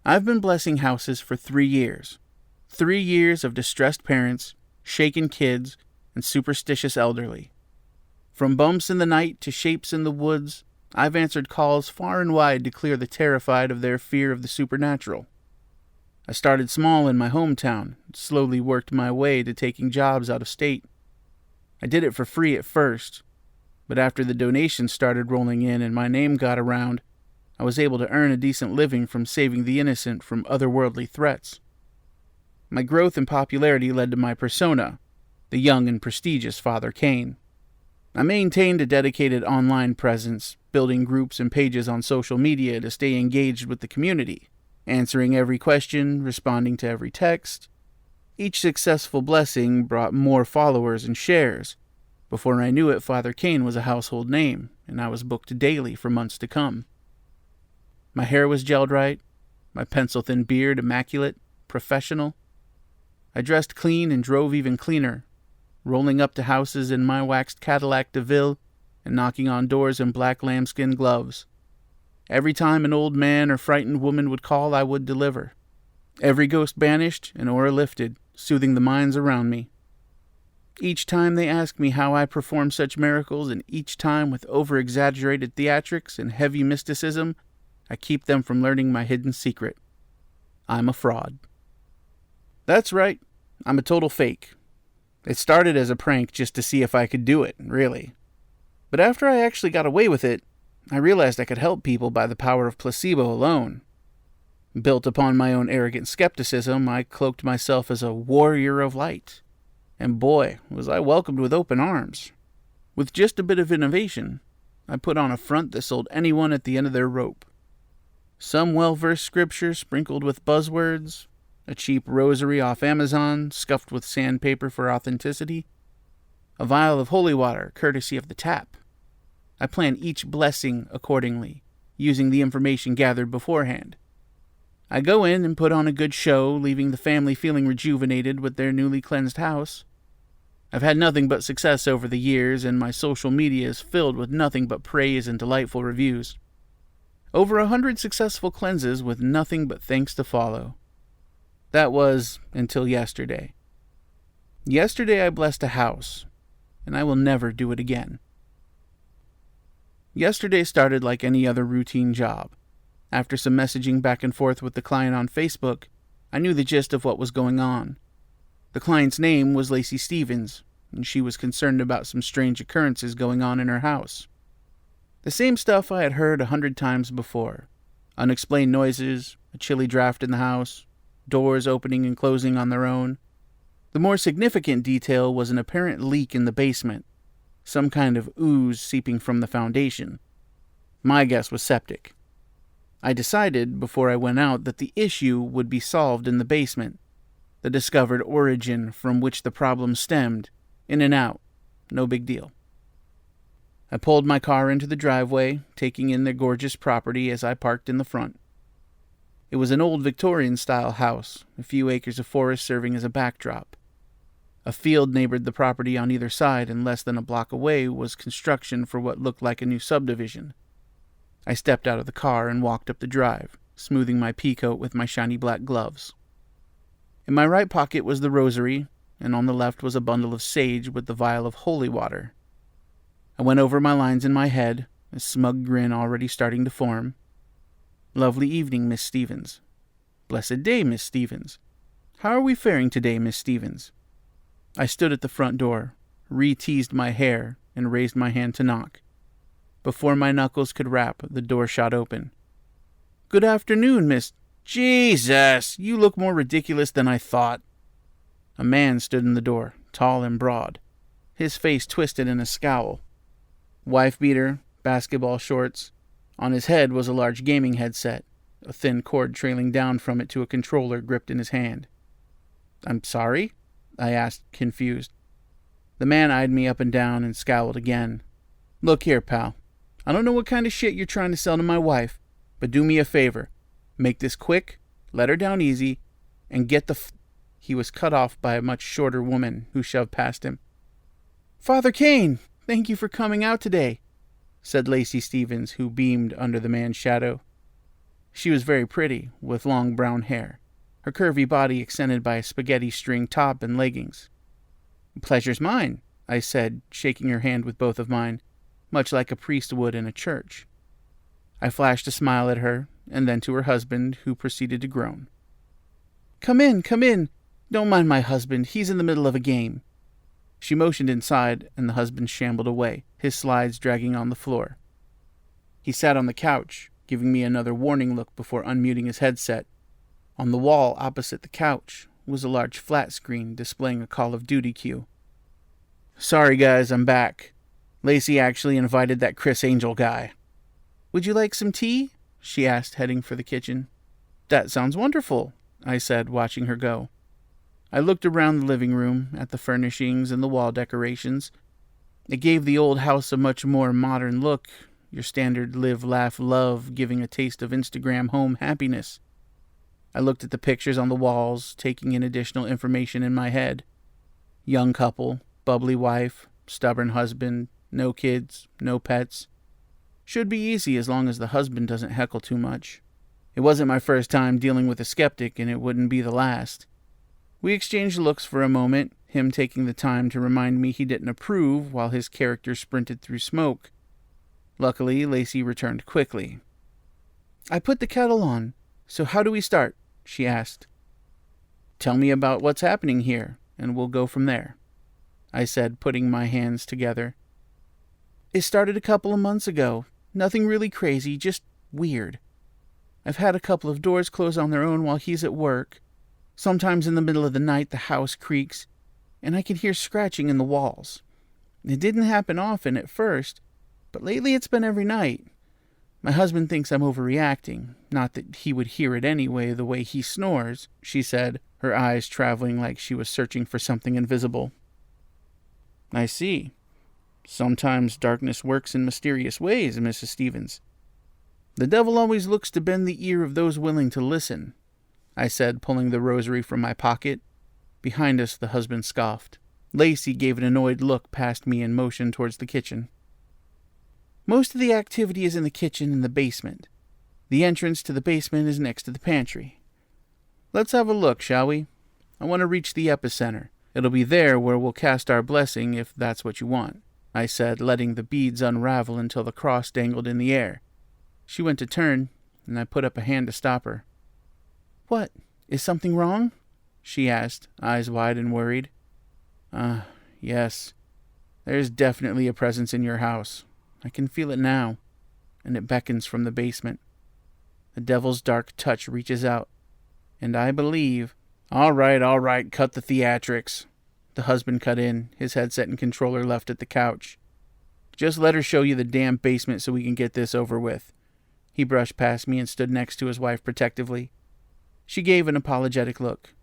I've been blessing houses for 3 years. 3 years of distressed parents, shaken kids, and superstitious elderly. From bumps in the night to shapes in the woods, I've answered calls far and wide to clear the terrified of their fear of the supernatural. I started small in my hometown, and slowly worked my way to taking jobs out of state. I did it for free at first, but after the donations started rolling in and my name got around, I was able to earn a decent living from saving the innocent from otherworldly threats. My growth and popularity led to my persona, the young and prestigious Father Kane. I maintained a dedicated online presence, building groups and pages on social media to stay engaged with the community, answering every question, responding to every text. Each successful blessing brought more followers and shares. Before I knew it, Father Kane was a household name, and I was booked daily for months to come. My hair was gelled right, my pencil-thin beard immaculate, professional. I dressed clean and drove even cleaner, rolling up to houses in my waxed Cadillac DeVille and knocking on doors in black lambskin gloves. Every time an old man or frightened woman would call, I would deliver. Every ghost banished and aura lifted, soothing the minds around me. Each time they ask me how I perform such miracles, and each time with over-exaggerated theatrics and heavy mysticism, I keep them from learning my hidden secret. I'm a fraud. That's right, I'm a total fake. It started as a prank just to see if I could do it, really. But after I actually got away with it, I realized I could help people by the power of placebo alone. Built upon my own arrogant skepticism, I cloaked myself as a warrior of light. And boy, was I welcomed with open arms. With just a bit of innovation, I put on a front that sold anyone at the end of their rope. Some well-versed scripture sprinkled with buzzwords, a cheap rosary off Amazon scuffed with sandpaper for authenticity, a vial of holy water courtesy of the tap. I plan each blessing accordingly, using the information gathered beforehand. I go in and put on a good show, leaving the family feeling rejuvenated with their newly cleansed house. I've had nothing but success over the years, and my social media is filled with nothing but praise and delightful reviews. Over 100 successful cleanses with nothing but thanks to follow. That was until yesterday. Yesterday I blessed a house, and I will never do it again. Yesterday started like any other routine job. After some messaging back and forth with the client on Facebook, I knew the gist of what was going on. The client's name was Lacey Stevens, and she was concerned about some strange occurrences going on in her house. The same stuff I had heard 100 times before. Unexplained noises, a chilly draft in the house, doors opening and closing on their own. The more significant detail was an apparent leak in the basement, some kind of ooze seeping from the foundation. My guess was septic. I decided before I went out that the issue would be solved in the basement, the discovered origin from which the problem stemmed, in and out, no big deal. I pulled my car into the driveway, taking in their gorgeous property as I parked in the front. It was an old Victorian-style house, a few acres of forest serving as a backdrop. A field neighbored the property on either side, and less than a block away was construction for what looked like a new subdivision. I stepped out of the car and walked up the drive, smoothing my pea coat with my shiny black gloves. In my right pocket was the rosary, and on the left was a bundle of sage with the vial of holy water. I went over my lines in my head, a smug grin already starting to form. Lovely evening, Miss Stevens. Blessed day, Miss Stevens. How are we faring today, Miss Stevens? I stood at the front door, re-teased my hair, and raised my hand to knock. Before my knuckles could rap, the door shot open. Good afternoon, Miss... Jesus! You look more ridiculous than I thought. A man stood in the door, tall and broad, his face twisted in a scowl. Wife-beater, basketball shorts. On his head was a large gaming headset, a thin cord trailing down from it to a controller gripped in his hand. I'm sorry? I asked, confused. The man eyed me up and down and scowled again. Look here, pal. I don't know what kind of shit you're trying to sell to my wife, but do me a favor. Make this quick, let her down easy, and get the He was cut off by a much shorter woman who shoved past him. Father Kane, thank you for coming out today, said Lacey Stevens, who beamed under the man's shadow. She was very pretty, with long brown hair, her curvy body extended by a spaghetti string top and leggings. "Pleasure's mine," I said, shaking her hand with both of mine, much like a priest would in a church. I flashed a smile at her, and then to her husband, who proceeded to groan. Come in. Don't mind my husband. He's in the middle of a game." She motioned inside, and the husband shambled away, his slides dragging on the floor. He sat on the couch, giving me another warning look before unmuting his headset. On the wall opposite the couch was a large flat screen displaying a Call of Duty queue. "Sorry guys, I'm back. Lacey actually invited that Chris Angel guy." "Would you like some tea?" she asked, heading for the kitchen. "That sounds wonderful," I said, watching her go. I looked around the living room, at the furnishings and the wall decorations. It gave the old house a much more modern look, your standard live, laugh, love, giving a taste of Instagram home happiness. I looked at the pictures on the walls, taking in additional information in my head. Young couple, bubbly wife, stubborn husband, no kids, no pets. Should be easy as long as the husband doesn't heckle too much. It wasn't my first time dealing with a skeptic, and it wouldn't be the last. We exchanged looks for a moment, him taking the time to remind me he didn't approve while his character sprinted through smoke. Luckily, Lacey returned quickly. "I put the kettle on, so how do we start?" she asked. "Tell me about what's happening here, and we'll go from there," I said, putting my hands together. "It started a couple of months ago. Nothing really crazy, just weird. I've had a couple of doors close on their own while he's at work. Sometimes in the middle of the night the house creaks, and I can hear scratching in the walls. It didn't happen often at first, but lately it's been every night. My husband thinks I'm overreacting, not that he would hear it anyway the way he snores," she said, her eyes traveling like she was searching for something invisible. "I see. Sometimes darkness works in mysterious ways, Mrs. Stevens. The devil always looks to bend the ear of those willing to listen," I said, pulling the rosary from my pocket. Behind us, the husband scoffed. Lacey gave an annoyed look past me and motioned towards the kitchen. "Most of the activity is in the kitchen and the basement. The entrance to the basement is next to the pantry. Let's have a look, shall we? I want to reach the epicenter. It'll be there where we'll cast our blessing if that's what you want," I said, letting the beads unravel until the cross dangled in the air. She went to turn, and I put up a hand to stop her. "What? Is something wrong?" she asked, eyes wide and worried. Yes. There's definitely a presence in your house. I can feel it now, and it beckons from the basement. The devil's dark touch reaches out, and I believe—" All right, cut the theatrics," the husband cut in, his headset and controller left at the couch. "Just let her show you the damn basement so we can get this over with." He brushed past me and stood next to his wife protectively. She gave an apologetic look.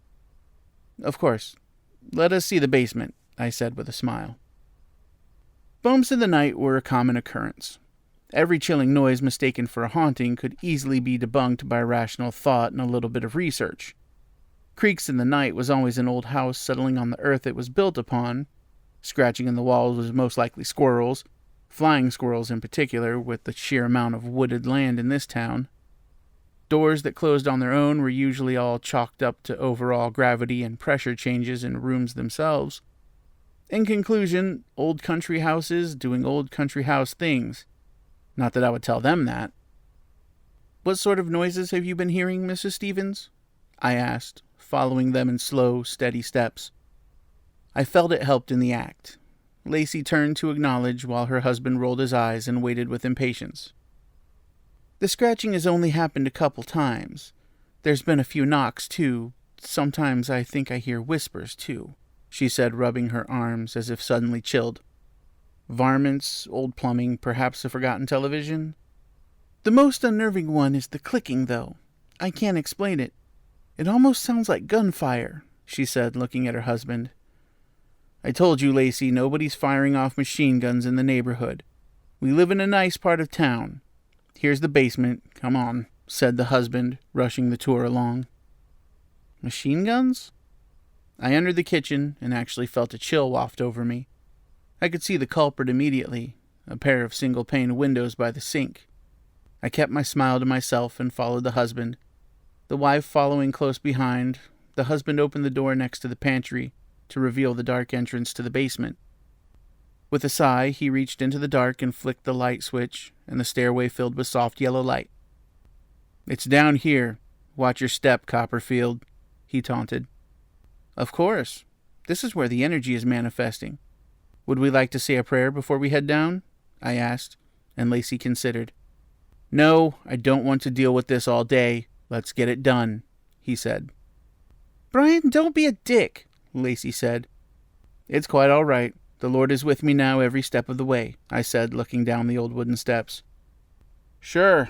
"Of course. Let us see the basement," I said with a smile. Bumps in the night were a common occurrence. Every chilling noise mistaken for a haunting could easily be debunked by rational thought and a little bit of research. Creaks in the night was always an old house settling on the earth it was built upon. Scratching in the walls was most likely squirrels, flying squirrels in particular, with the sheer amount of wooded land in this town. Doors that closed on their own were usually all chalked up to overall gravity and pressure changes in rooms themselves. In conclusion, old country houses doing old country house things. Not that I would tell them that. "What sort of noises have you been hearing, Mrs. Stevens?" I asked, following them in slow, steady steps. I felt it helped in the act. Lacey turned to acknowledge while her husband rolled his eyes and waited with impatience. "The scratching has only happened a couple times. There's been a few knocks, too. Sometimes I think I hear whispers, too," she said, rubbing her arms as if suddenly chilled. "Varmints, old plumbing, perhaps a forgotten television?" "The most unnerving one is the clicking, though. I can't explain it. It almost sounds like gunfire," she said, looking at her husband. "I told you, Lacey, nobody's firing off machine guns in the neighborhood. We live in a nice part of town. Here's the basement. Come on," said the husband, rushing the tour along. Machine guns? I entered the kitchen and actually felt a chill waft over me. I could see the culprit immediately, a pair of single-pane windows by the sink. I kept my smile to myself and followed the husband, the wife following close behind. The husband opened the door next to the pantry to reveal the dark entrance to the basement. With a sigh, he reached into the dark and flicked the light switch, and the stairway filled with soft yellow light. "It's down here. Watch your step, Copperfield," he taunted. "Of course. This is where the energy is manifesting. Would we like to say a prayer before we head down?" I asked, and Lacey considered. "No, I don't want to deal with this all day. Let's get it done," he said. "Brian, don't be a dick," Lacey said. "It's quite all right. The Lord is with me now every step of the way," I said, looking down the old wooden steps. Sure.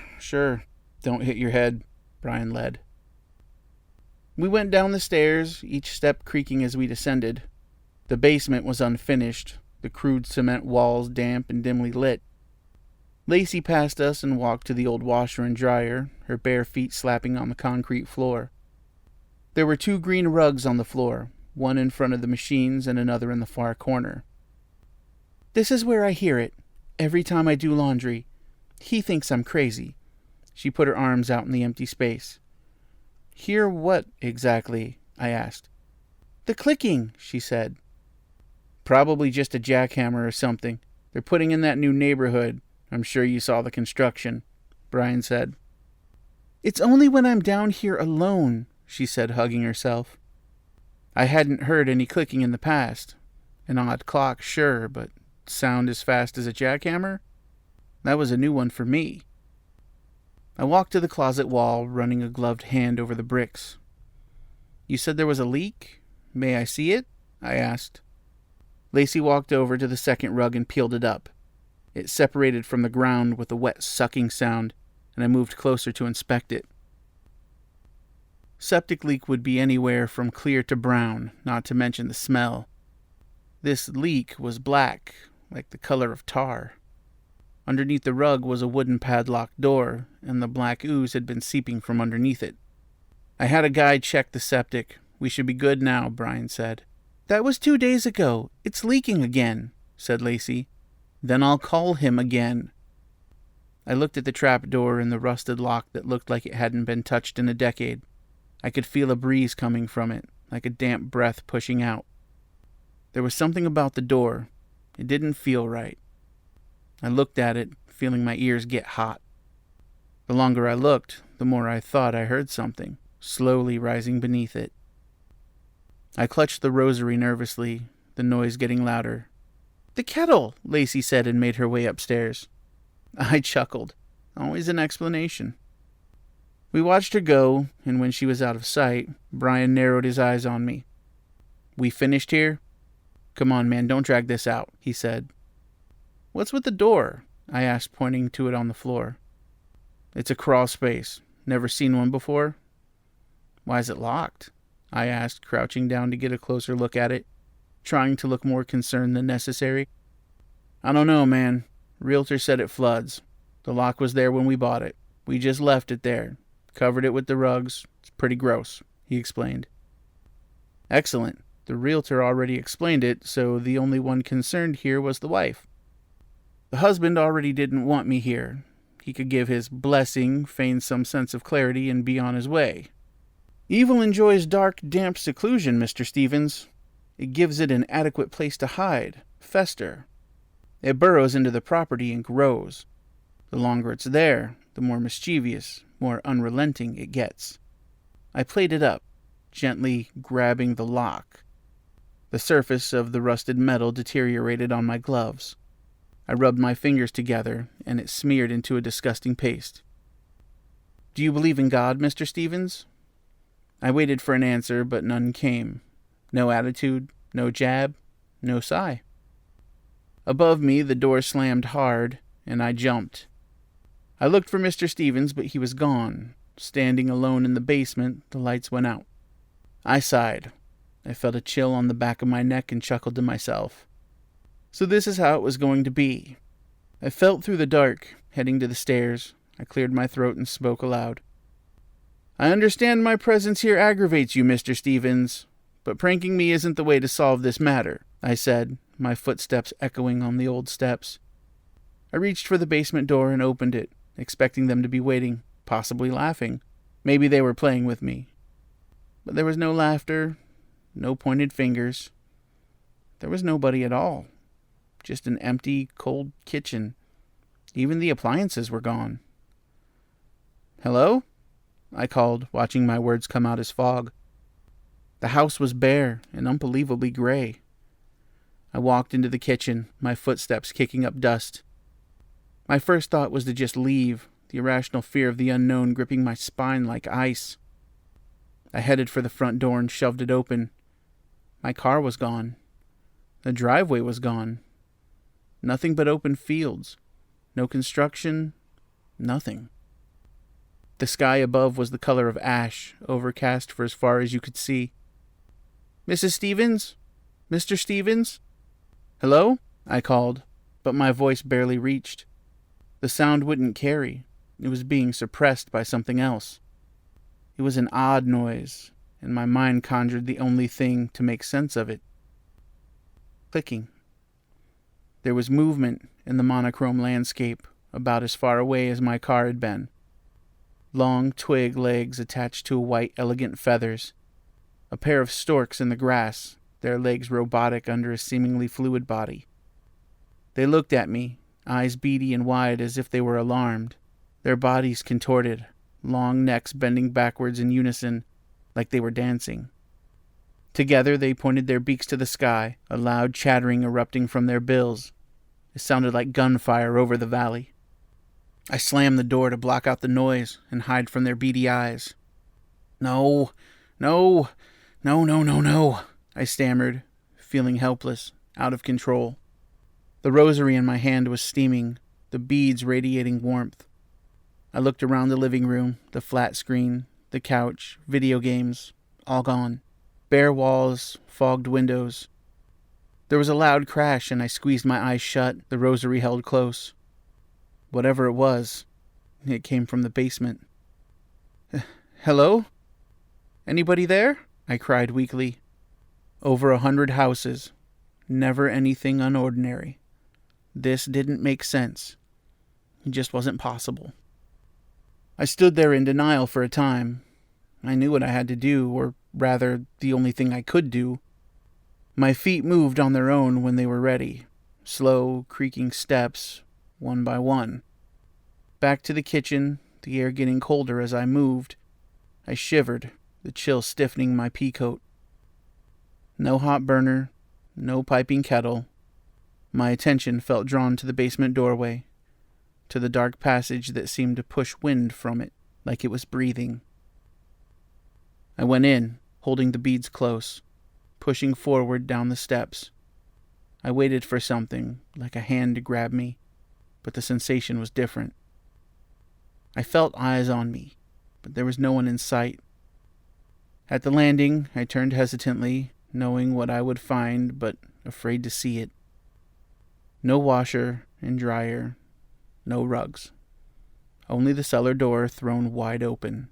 Don't hit your head," Brian led. We went down the stairs, each step creaking as we descended. The basement was unfinished, the crude cement walls damp and dimly lit. Lacey passed us and walked to the old washer and dryer, her bare feet slapping on the concrete floor. There were 2 green rugs on the floor, one in front of the machines and another in the far corner. "This is where I hear it, every time I do laundry. He thinks I'm crazy." She put her arms out in the empty space. "Hear what, exactly?" I asked. "The clicking," she said. "Probably just a jackhammer or something. They're putting in that new neighborhood. I'm sure you saw the construction," Brian said. "It's only when I'm down here alone," she said, hugging herself. I hadn't heard any clicking in the past. An odd clock, sure, but sound as fast as a jackhammer? That was a new one for me. I walked to the closet wall, running a gloved hand over the bricks. "You said there was a leak? May I see it?" I asked. Lacey walked over to the second rug and peeled it up. It separated from the ground with a wet sucking sound, and I moved closer to inspect it. Septic leak would be anywhere from clear to brown, not to mention the smell. This leak was black, like the color of tar. Underneath the rug was a wooden padlocked door, and the black ooze had been seeping from underneath it. "I had a guy check the septic. We should be good now," Brian said. "That was 2 days ago. It's leaking again," said Lacey. "Then I'll call him again." I looked at the trap door and the rusted lock that looked like it hadn't been touched in a decade. I could feel a breeze coming from it, like a damp breath pushing out. There was something about the door. It didn't feel right. I looked at it, feeling my ears get hot. The longer I looked, the more I thought I heard something, slowly rising beneath it. I clutched the rosary nervously, the noise getting louder. "The kettle," Lacey said and made her way upstairs. I chuckled. Always an explanation. We watched her go, and when she was out of sight, Brian narrowed his eyes on me. "We finished here? Come on, man, don't drag this out," he said. "What's with the door?" I asked, pointing to it on the floor. "It's a crawl space. Never seen one before?" "Why is it locked?" I asked, crouching down to get a closer look at it, trying to look more concerned than necessary. "I don't know, man. Realtor said it floods. The lock was there when we bought it. We just left it there. Covered it with the rugs. It's pretty gross," he explained. Excellent. The realtor already explained it, so the only one concerned here was the wife. The husband already didn't want me here. He could give his blessing, feign some sense of clarity, and be on his way. "Evil enjoys dark, damp seclusion, Mr. Stevens. It gives it an adequate place to hide, fester. It burrows into the property and grows. The longer it's there, the more mischievous, more unrelenting it gets." I played it up, gently grabbing the lock. The surface of the rusted metal deteriorated on my gloves. I rubbed my fingers together, and it smeared into a disgusting paste. "Do you believe in God, Mr. Stevens?" I waited for an answer, but none came. No attitude, no jab, no sigh. Above me, the door slammed hard, and I jumped. I looked for Mr. Stevens, but he was gone. Standing alone in the basement, the lights went out. I sighed. I felt a chill on the back of my neck and chuckled to myself. So this is how it was going to be. I felt through the dark, heading to the stairs. I cleared my throat and spoke aloud. "I understand my presence here aggravates you, Mr. Stevens, but pranking me isn't the way to solve this matter," I said, my footsteps echoing on the old steps. I reached for the basement door and opened it, expecting them to be waiting, possibly laughing. Maybe they were playing with me. But there was no laughter, no pointed fingers. There was nobody at all. Just an empty, cold kitchen. Even the appliances were gone. "Hello?" I called, watching my words come out as fog. The house was bare and unbelievably gray. I walked into the kitchen, my footsteps kicking up dust. My first thought was to just leave, the irrational fear of the unknown gripping my spine like ice. I headed for the front door and shoved it open. My car was gone. The driveway was gone. Nothing but open fields. No construction. Nothing. The sky above was the color of ash, overcast for as far as you could see. "Mrs. Stevens? Mr. Stevens?" "Hello?" I called, but my voice barely reached. The sound wouldn't carry. It was being suppressed by something else. It was an odd noise, and my mind conjured the only thing to make sense of it. Clicking. There was movement in the monochrome landscape, about as far away as my car had been. Long twig legs attached to white, elegant feathers. A pair of storks in the grass, their legs robotic under a seemingly fluid body. They looked at me, eyes beady and wide as if they were alarmed, their bodies contorted, long necks bending backwards in unison, like they were dancing. Together they pointed their beaks to the sky, a loud chattering erupting from their bills. It sounded like gunfire over the valley. I slammed the door to block out the noise and hide from their beady eyes. No, I stammered, feeling helpless, out of control. The rosary in my hand was steaming, the beads radiating warmth. I looked around the living room, the flat screen, the couch, video games, all gone. Bare walls, fogged windows. There was a loud crash and I squeezed my eyes shut, the rosary held close. Whatever it was, it came from the basement. "Hello? Anybody there?" I cried weakly. Over 100 houses. Never anything unordinary. This didn't make sense. It just wasn't possible. I stood there in denial for a time. I knew what I had to do, or rather, the only thing I could do. My feet moved on their own when they were ready. Slow, creaking steps, one by one. Back to the kitchen, the air getting colder as I moved. I shivered, the chill stiffening my pea coat. No hot burner, no piping kettle. My attention felt drawn to the basement doorway, to the dark passage that seemed to push wind from it, like it was breathing. I went in, holding the beads close, pushing forward down the steps. I waited for something, like a hand to grab me, but the sensation was different. I felt eyes on me, but there was no one in sight. At the landing, I turned hesitantly, knowing what I would find, but afraid to see it. No washer and dryer, no rugs. Only the cellar door thrown wide open.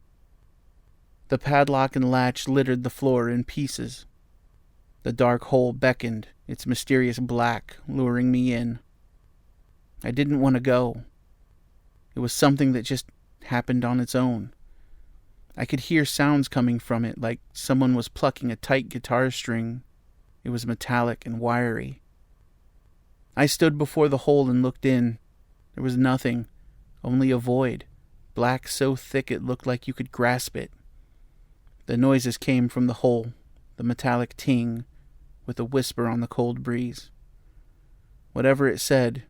The padlock and latch littered the floor in pieces. The dark hole beckoned, its mysterious black luring me in. I didn't want to go. It was something that just happened on its own. I could hear sounds coming from it, like someone was plucking a tight guitar string. It was metallic and wiry. I stood before the hole and looked in. There was nothing, only a void, black so thick it looked like you could grasp it. The noises came from the hole, the metallic ting, with a whisper on the cold breeze. Whatever it said,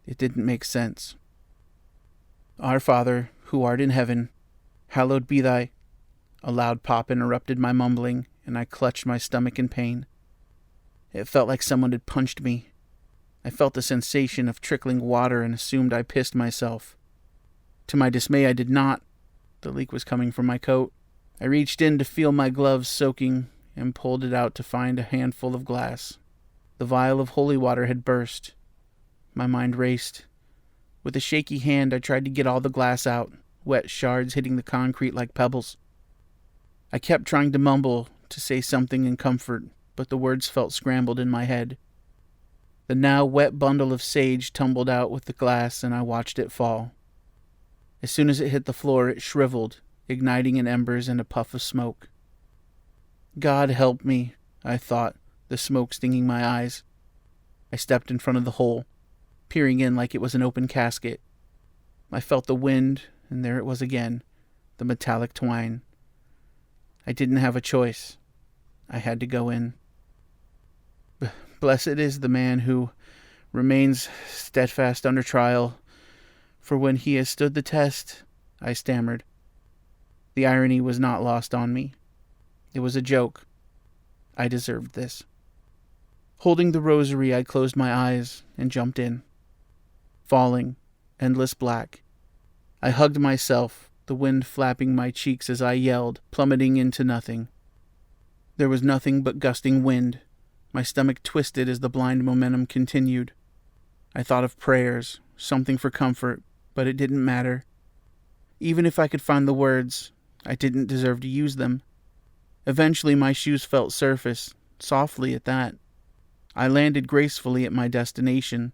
it didn't make sense. "Our Father, who art in heaven, hallowed be thy..." A loud pop interrupted my mumbling, and I clutched my stomach in pain. It felt like someone had punched me. I felt the sensation of trickling water and assumed I pissed myself. To my dismay, I did not. The leak was coming from my coat. I reached in to feel my gloves soaking and pulled it out to find a handful of glass. The vial of holy water had burst. My mind raced. With a shaky hand, I tried to get all the glass out, wet shards hitting the concrete like pebbles. I kept trying to mumble, to say something in comfort, but the words felt scrambled in my head. The now wet bundle of sage tumbled out with the glass, and I watched it fall. As soon as it hit the floor, it shriveled, igniting in embers and a puff of smoke. God help me, I thought, the smoke stinging my eyes. I stepped in front of the hole, peering in like it was an open casket. I felt the wind, and there it was again, the metallic twine. I didn't have a choice. I had to go in. Blessed is the man who remains steadfast under trial, for when he has stood the test, I stammered. The irony was not lost on me. It was a joke. I deserved this. Holding the rosary, I closed my eyes and jumped in. Falling, endless black. I hugged myself, the wind flapping my cheeks as I yelled, plummeting into nothing. There was nothing but gusting wind. My stomach twisted as the blind momentum continued. I thought of prayers, something for comfort, but it didn't matter. Even if I could find the words, I didn't deserve to use them. Eventually my shoes felt surface, softly at that. I landed gracefully at my destination,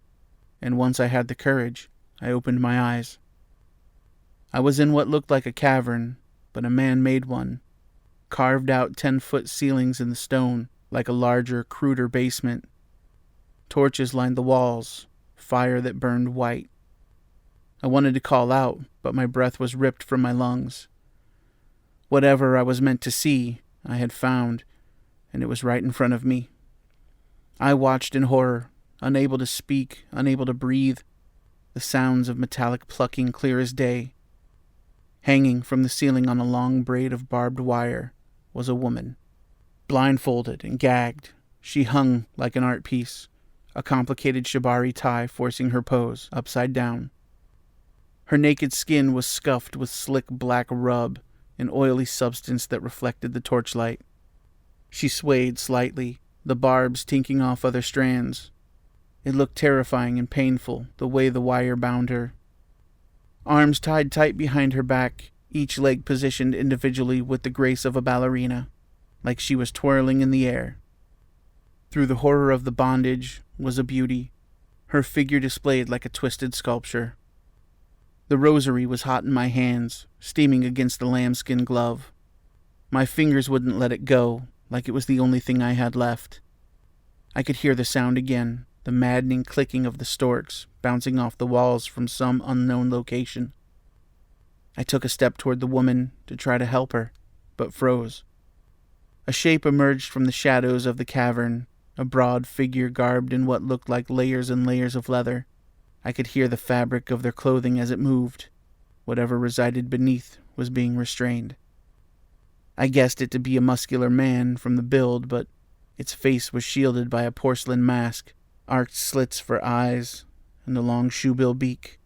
and once I had the courage, I opened my eyes. I was in what looked like a cavern, but a man-made one. Carved out 10-foot ceilings in the stone, like a larger, cruder basement. Torches lined the walls, fire that burned white. I wanted to call out, but my breath was ripped from my lungs. Whatever I was meant to see, I had found, and it was right in front of me. I watched in horror, unable to speak, unable to breathe, the sounds of metallic plucking clear as day. Hanging from the ceiling on a long braid of barbed wire was a woman. Blindfolded and gagged, she hung like an art piece, a complicated shibari tie forcing her pose upside down. Her naked skin was scuffed with slick black rub, an oily substance that reflected the torchlight. She swayed slightly, the barbs tinking off other strands. It looked terrifying and painful, the way the wire bound her. Arms tied tight behind her back, each leg positioned individually with the grace of a ballerina, like she was twirling in the air. Through the horror of the bondage was a beauty, her figure displayed like a twisted sculpture. The rosary was hot in my hands, steaming against the lambskin glove. My fingers wouldn't let it go, like it was the only thing I had left. I could hear the sound again, the maddening clicking of the storks bouncing off the walls from some unknown location. I took a step toward the woman to try to help her, but froze. A shape emerged from the shadows of the cavern, a broad figure garbed in what looked like layers and layers of leather. I could hear the fabric of their clothing as it moved. Whatever resided beneath was being restrained. I guessed it to be a muscular man from the build, but its face was shielded by a porcelain mask, arched slits for eyes, and a long shoebill beak.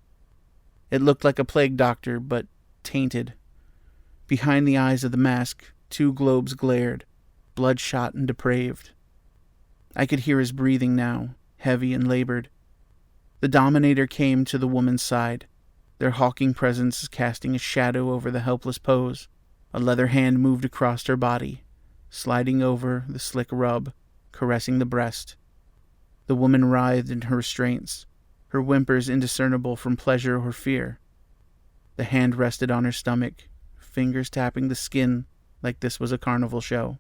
It looked like a plague doctor, but tainted. Behind the eyes of the mask, 2 globes glared, bloodshot and depraved. I could hear his breathing now, heavy and labored. The Dominator came to the woman's side, their hulking presence casting a shadow over the helpless pose. A leather hand moved across her body, sliding over the slick rub, caressing the breast. The woman writhed in her restraints, her whimpers indiscernible from pleasure or fear. The hand rested on her stomach, fingers tapping the skin like this was a carnival show.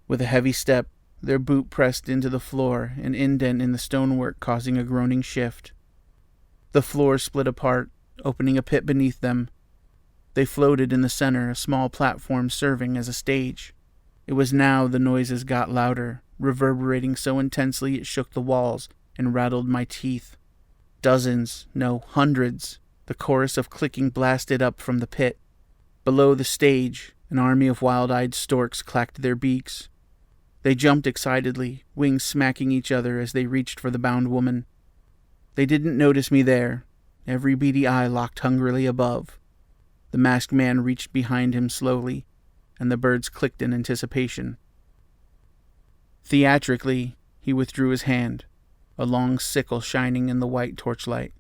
With a heavy step, their boot pressed into the floor, an indent in the stonework causing a groaning shift. The floor split apart, opening a pit beneath them. They floated in the center, a small platform serving as a stage. It was now the noises got louder, reverberating so intensely it shook the walls and rattled my teeth. Dozens, no, hundreds. The chorus of clicking blasted up from the pit. Below the stage, an army of wild-eyed storks clacked their beaks. They jumped excitedly, wings smacking each other as they reached for the bound woman. They didn't notice me there, every beady eye locked hungrily above. The masked man reached behind him slowly, and the birds clicked in anticipation. Theatrically, he withdrew his hand, a long sickle shining in the white torchlight.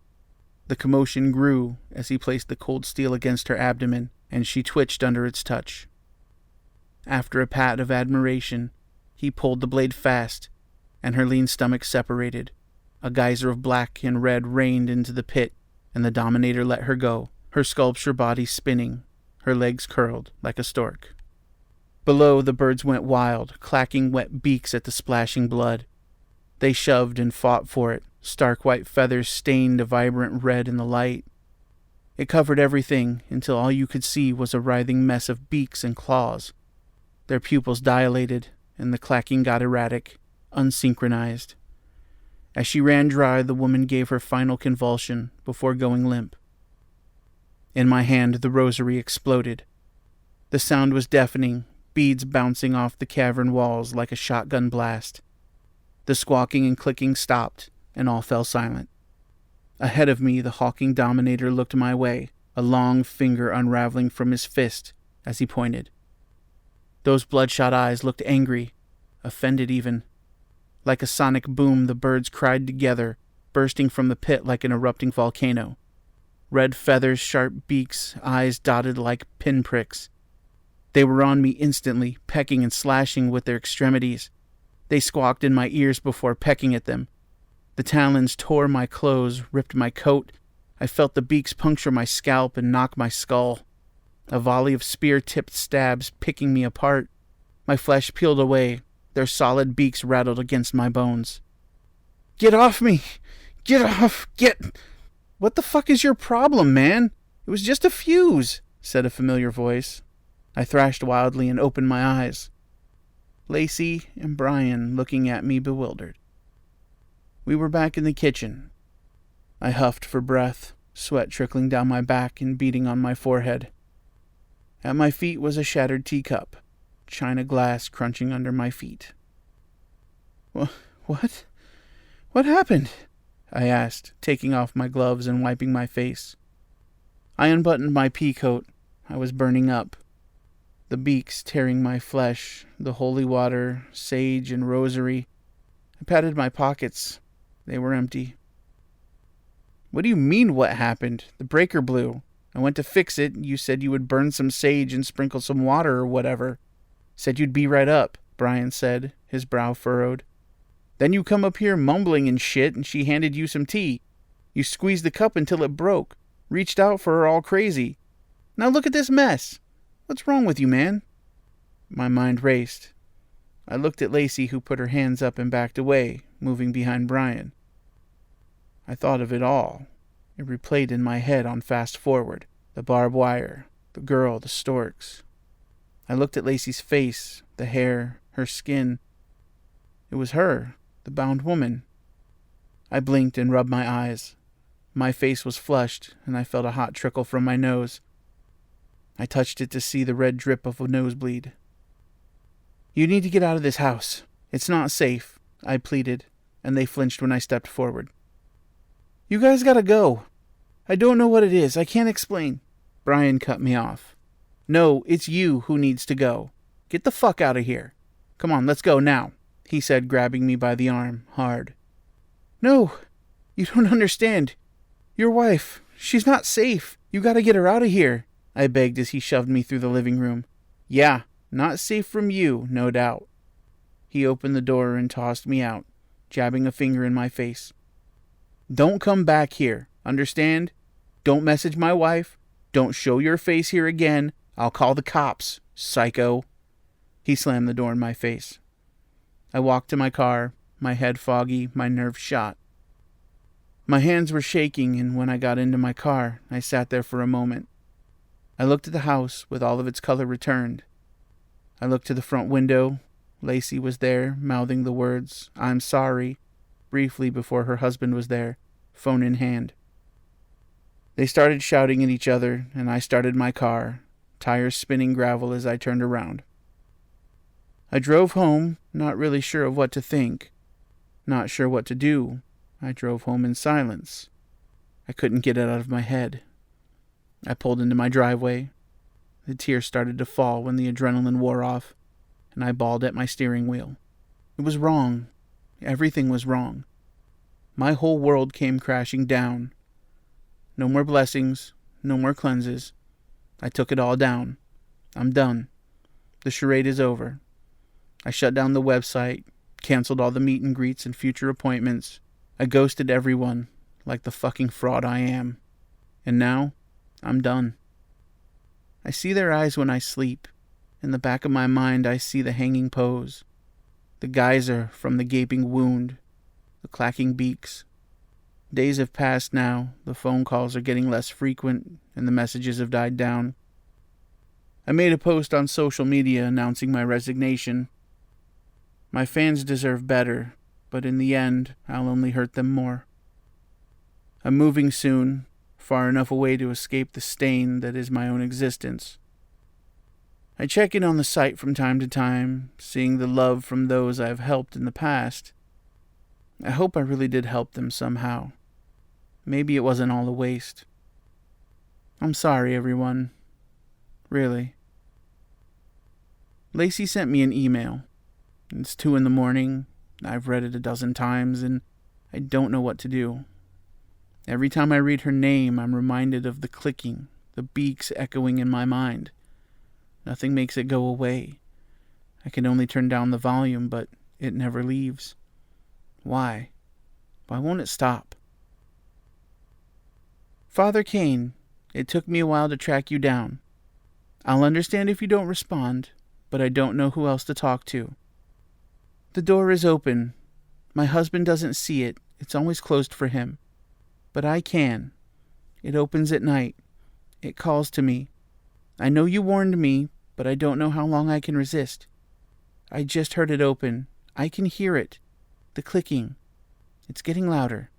The commotion grew as he placed the cold steel against her abdomen, and she twitched under its touch. After a pat of admiration, he pulled the blade fast, and her lean stomach separated. A geyser of black and red rained into the pit, and the Dominator let her go, her sculpture body spinning, her legs curled like a stork. Below, the birds went wild, clacking wet beaks at the splashing blood. They shoved and fought for it, stark white feathers stained a vibrant red in the light. It covered everything until all you could see was a writhing mess of beaks and claws. Their pupils dilated, and the clacking got erratic, unsynchronized. As she ran dry, the woman gave her final convulsion before going limp. In my hand, the rosary exploded. The sound was deafening, beads bouncing off the cavern walls like a shotgun blast. The squawking and clicking stopped, and all fell silent. Ahead of me, the hawking Dominator looked my way, a long finger unraveling from his fist as he pointed. Those bloodshot eyes looked angry, offended even. Like a sonic boom, the birds cried together, bursting from the pit like an erupting volcano. Red feathers, sharp beaks, eyes dotted like pinpricks. They were on me instantly, pecking and slashing with their extremities. They squawked in my ears before pecking at them. The talons tore my clothes, ripped my coat. I felt the beaks puncture my scalp and knock my skull. A volley of spear-tipped stabs picking me apart. My flesh peeled away. Their solid beaks rattled against my bones. "Get off me! Get off! What the fuck is your problem, man? It was just a fuse," said a familiar voice. I thrashed wildly and opened my eyes. Lacey and Brian looking at me bewildered. We were back in the kitchen. I huffed for breath, sweat trickling down my back and beating on my forehead. At my feet was a shattered teacup, china glass crunching under my feet. What? What happened?" I asked, taking off my gloves and wiping my face. I unbuttoned my pea coat. I was burning up. The beaks tearing my flesh, the holy water, sage, and rosary. I patted my pockets. They were empty. "What do you mean, what happened? The breaker blew. I went to fix it. You said you would burn some sage and sprinkle some water or whatever. Said you'd be right up," Brian said, his brow furrowed. "Then you come up here mumbling and shit, and she handed you some tea. You squeezed the cup until it broke, reached out for her all crazy. Now look at this mess. What's wrong with you, man?" My mind raced. I looked at Lacey, who put her hands up and backed away, moving behind Brian. I thought of it all. It replayed in my head on fast forward. The barbed wire, the girl, the storks. I looked at Lacey's face, the hair, her skin. It was her, the bound woman. I blinked and rubbed my eyes. My face was flushed, and I felt a hot trickle from my nose. I touched it to see the red drip of a nosebleed. "You need to get out of this house. It's not safe," I pleaded, and they flinched when I stepped forward. "You guys gotta go. I don't know what it is. I can't explain." Brian cut me off. "No, it's you who needs to go. Get the fuck out of here. Come on, let's go now," he said, grabbing me by the arm, hard. "No, you don't understand. Your wife, she's not safe. You gotta get her out of here," I begged as he shoved me through the living room. "Yeah, not safe from you, no doubt." He opened the door and tossed me out, jabbing a finger in my face. "Don't come back here, understand? Don't message my wife. Don't show your face here again. I'll call the cops, psycho." He slammed the door in my face. I walked to my car, my head foggy, my nerves shot. My hands were shaking, and when I got into my car, I sat there for a moment. I looked at the house with all of its color returned. I looked to the front window. Lacey was there, mouthing the words, "I'm sorry," briefly before her husband was there, phone in hand. They started shouting at each other, and I started my car, tires spinning gravel as I turned around. I drove home, not really sure of what to think, not sure what to do. I drove home in silence. I couldn't get it out of my head. I pulled into my driveway. The tears started to fall when the adrenaline wore off, and I bawled at my steering wheel. It was wrong. Everything was wrong. My whole world came crashing down. No more blessings, no more cleanses. I took it all down. I'm done. The charade is over. I shut down the website, canceled all the meet and greets and future appointments. I ghosted everyone, like the fucking fraud I am. And now, I'm done. I see their eyes when I sleep. In the back of my mind, I see the hanging pose, the geyser from the gaping wound, the clacking beaks. Days have passed now, the phone calls are getting less frequent, and the messages have died down. I made a post on social media announcing my resignation. My fans deserve better, but in the end, I'll only hurt them more. I'm moving soon, far enough away to escape the stain that is my own existence. I check in on the site from time to time, seeing the love from those I have helped in the past. I hope I really did help them somehow. Maybe it wasn't all a waste. I'm sorry, everyone. Really. Lacey sent me an email. It's 2 a.m. I've read it a dozen times, and I don't know what to do. Every time I read her name, I'm reminded of the clicking, the beaks echoing in my mind. Nothing makes it go away. I can only turn down the volume, but it never leaves. Why? Why won't it stop? Father Kane, it took me a while to track you down. I'll understand if you don't respond, but I don't know who else to talk to. The door is open. My husband doesn't see it. It's always closed for him. But I can. It opens at night. It calls to me. I know you warned me, but I don't know how long I can resist. I just heard it open. I can hear it. The clicking. It's getting louder.